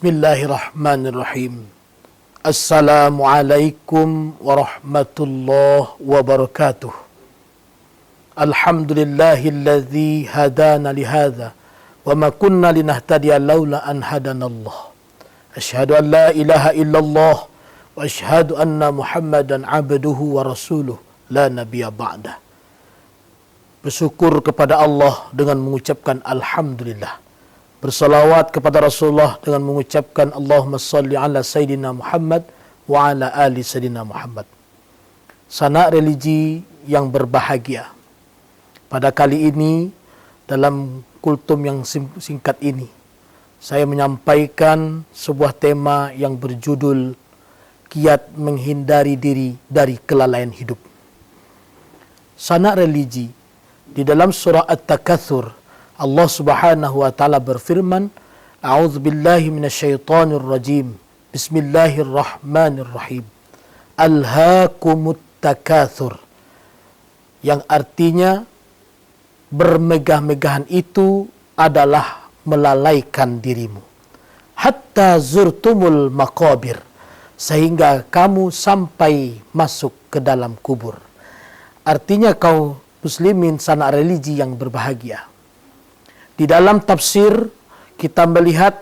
Bismillahirrahmanirrahim. Assalamualaikum warahmatullahi wabarakatuh. Alhamdulillahilladzi hadana lihadza wa ma kunna linahtadiya laula an hadanallah. Asyhadu an la ilaha illallah wa asyhadu anna Muhammadan abduhu wa rasuluh la nabiyya ba'dah. Bersyukur kepada Allah dengan mengucapkan alhamdulillah. Bersalawat kepada Rasulullah dengan mengucapkan Allahumma salli ala Sayyidina Muhammad wa ala ali Sayyidina Muhammad. Sanak religi yang berbahagia. Pada kali ini, dalam kultum yang singkat ini, saya menyampaikan sebuah tema yang berjudul Kiat menghindari diri dari kelalaian hidup. Sanak religi, di dalam surah At-Takatsur, Allah Subhanahu wa taala berfirman, A'udzubillahi minasyaitonir rajim. Bismillahirrahmanirrahim. Alhaakumut takatsur. Yang artinya bermegah-megahan itu adalah melalaikan dirimu. Hatta zurtumul maqabir. Sehingga kamu sampai masuk ke dalam kubur. Artinya kaum muslimin sanak religi yang berbahagia. Di dalam tafsir kita melihat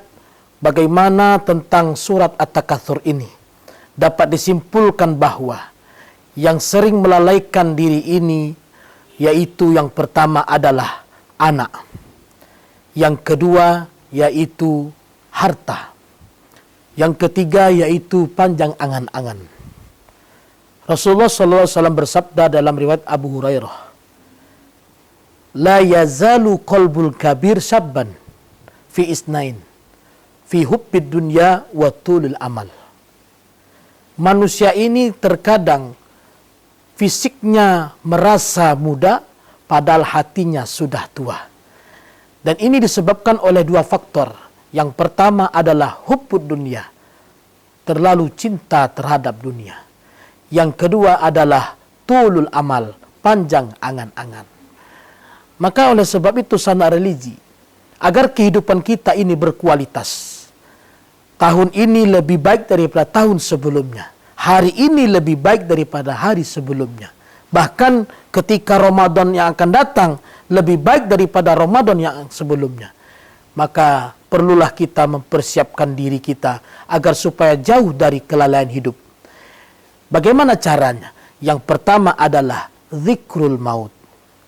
bagaimana tentang surat At-Takatsur ini. Dapat disimpulkan bahwa yang sering melalaikan diri ini yaitu yang pertama adalah anak. Yang kedua yaitu harta. Yang ketiga yaitu panjang angan-angan. Rasulullah SAW bersabda dalam riwayat Abu Hurairah, La yazalu qalbul kabir syabban fi isnain fi hubbid dunya wa tulil amal. Manusia ini terkadang fisiknya merasa muda padahal hatinya sudah tua. Dan ini disebabkan oleh dua faktor. Yang pertama adalah hubbud dunya, terlalu cinta terhadap dunia. Yang kedua adalah tulul amal, panjang angan-angan. Maka oleh sebab itu sanak religi, agar kehidupan kita ini berkualitas. Tahun ini lebih baik daripada tahun sebelumnya. Hari ini lebih baik daripada hari sebelumnya. Bahkan ketika Ramadan yang akan datang, lebih baik daripada Ramadan yang sebelumnya. Maka perlulah kita mempersiapkan diri kita agar supaya jauh dari kelalaian hidup. Bagaimana caranya? Yang pertama adalah zikrul maut,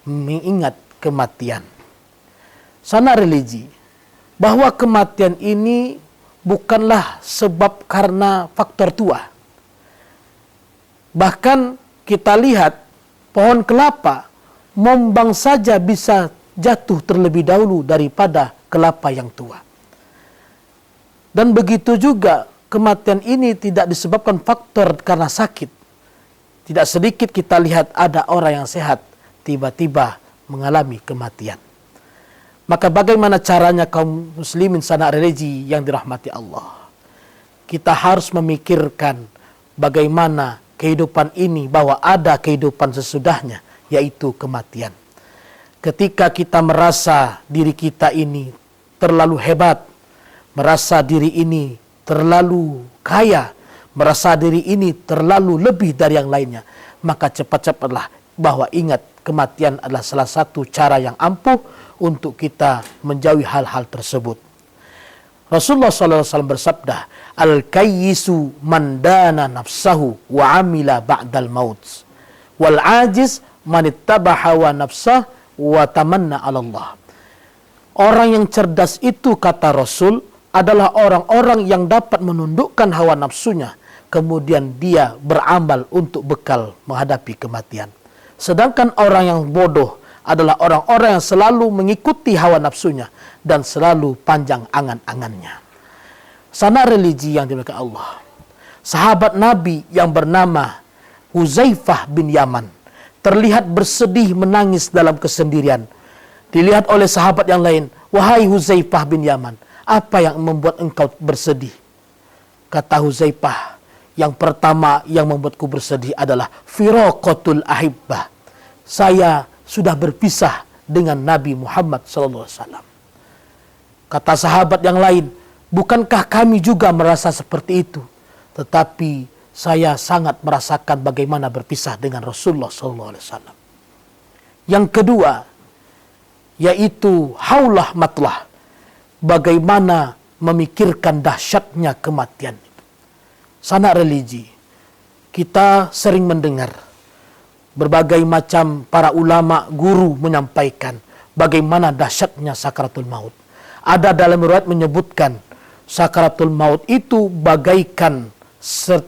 mengingat kematian. Sanak religi, bahwa kematian ini bukanlah sebab karena faktor tua. Bahkan kita lihat pohon kelapa mombang saja bisa jatuh terlebih dahulu daripada kelapa yang tua. Dan begitu juga kematian ini tidak disebabkan faktor karena sakit. Tidak sedikit kita lihat ada orang yang sehat tiba-tiba mengalami kematian. Maka bagaimana caranya kaum muslimin sanak religi yang dirahmati Allah? Kita harus memikirkan bagaimana kehidupan ini, bahwa ada kehidupan sesudahnya, yaitu kematian. Ketika kita merasa diri kita ini terlalu hebat, merasa diri ini terlalu kaya, merasa diri ini terlalu lebih dari yang lainnya, maka cepat-cepatlah bahwa ingat, kematian adalah salah satu cara yang ampuh untuk kita menjauhi hal-hal tersebut. Rasulullah SAW bersabda, Al-kayyisu man dana nafsahu wa amila ba'dal maut. Wal ajiz man ittabaha wa nafsah wa tamanna 'ala Allah. Orang yang cerdas itu, kata Rasul, adalah orang-orang yang dapat menundukkan hawa nafsunya, kemudian dia beramal untuk bekal menghadapi kematian. Sedangkan orang yang bodoh adalah orang-orang yang selalu mengikuti hawa nafsunya dan selalu panjang angan-angannya. Sanak religi yang dimuliakan Allah, sahabat Nabi yang bernama Huzaifah bin Yaman terlihat bersedih menangis dalam kesendirian. Dilihat oleh sahabat yang lain, wahai Huzaifah bin Yaman, apa yang membuat engkau bersedih? Kata Huzaifah, yang pertama yang membuatku bersedih adalah firaqatul ahibbah. Saya sudah berpisah dengan Nabi Muhammad SAW. Kata sahabat yang lain, Bukankah kami juga merasa seperti itu? Tetapi saya sangat merasakan bagaimana berpisah dengan Rasulullah SAW. Yang kedua, yaitu haulah matlah. Bagaimana memikirkan dahsyatnya kematian itu. Sanak religi, kita sering mendengar berbagai macam para ulama, guru menyampaikan bagaimana dahsyatnya sakaratul maut. Ada dalam riwayat menyebutkan sakaratul maut itu bagaikan 300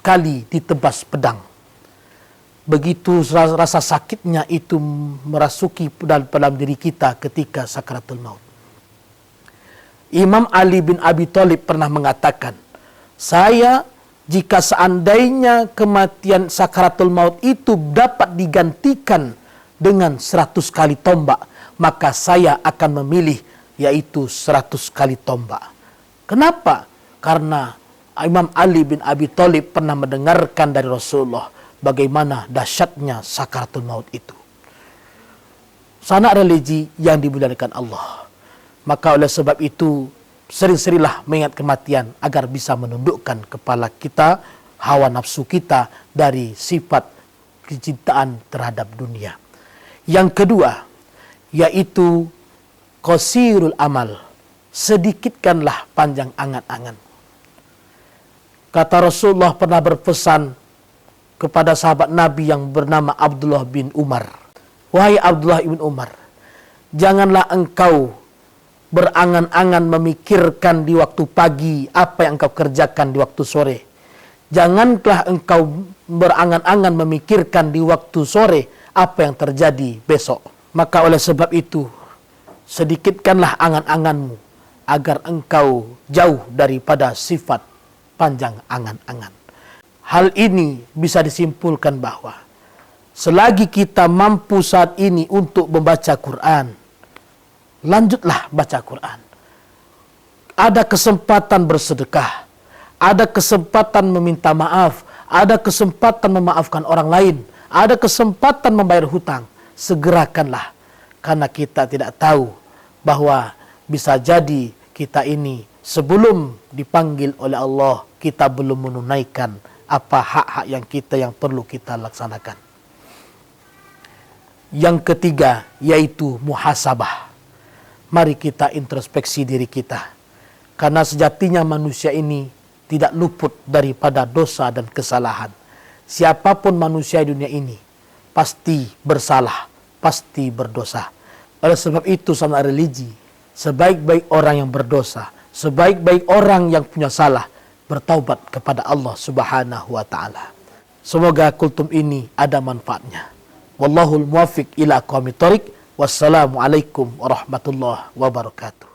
kali ditebas pedang. Begitu rasa sakitnya itu merasuki dalam diri kita ketika sakaratul maut. Imam Ali bin Abi Thalib pernah mengatakan, saya jika seandainya kematian sakaratul maut itu dapat digantikan dengan 100 kali tombak, maka saya akan memilih yaitu 100 kali tombak. Kenapa? Karena Imam Ali bin Abi Thalib pernah mendengarkan dari Rasulullah bagaimana dahsyatnya sakaratul maut itu. Sanak religi yang dimuliakan Allah. Maka oleh sebab itu, sering-seringlah mengingat kematian agar bisa menundukkan kepala kita, hawa nafsu kita dari sifat kecintaan terhadap dunia. Yang kedua, yaitu qasirul amal. Sedikitkanlah panjang angan-angan. Kata Rasulullah pernah berpesan kepada sahabat Nabi yang bernama Abdullah bin Umar. Wahai Abdullah bin Umar, janganlah engkau berangan-angan memikirkan di waktu pagi apa yang engkau kerjakan di waktu sore. Janganlah engkau berangan-angan memikirkan di waktu sore apa yang terjadi besok. Maka oleh sebab itu, sedikitkanlah angan-anganmu agar engkau jauh daripada sifat panjang angan-angan. Hal ini bisa disimpulkan bahwa selagi kita mampu saat ini untuk membaca Quran, lanjutlah baca Quran. Ada kesempatan bersedekah, ada kesempatan meminta maaf, ada kesempatan memaafkan orang lain, ada kesempatan membayar hutang. Segerakanlah, karena kita tidak tahu bahwa bisa jadi kita ini sebelum dipanggil oleh Allah, kita belum menunaikan apa hak-hak yang perlu kita laksanakan. Yang ketiga, yaitu muhasabah. Mari kita introspeksi diri kita. Karena sejatinya manusia ini tidak luput daripada dosa dan kesalahan. Siapapun manusia di dunia ini pasti bersalah, pasti berdosa. Oleh sebab itu, sama religi, sebaik-baik orang yang berdosa, sebaik-baik orang yang punya salah, bertaubat kepada Allah Subhanahu wa ta'ala. Semoga kultum ini ada manfaatnya. Wallahul muwafiq ila aqwamit thoriq. Wassalamualaikum warahmatullahi wabarakatuh.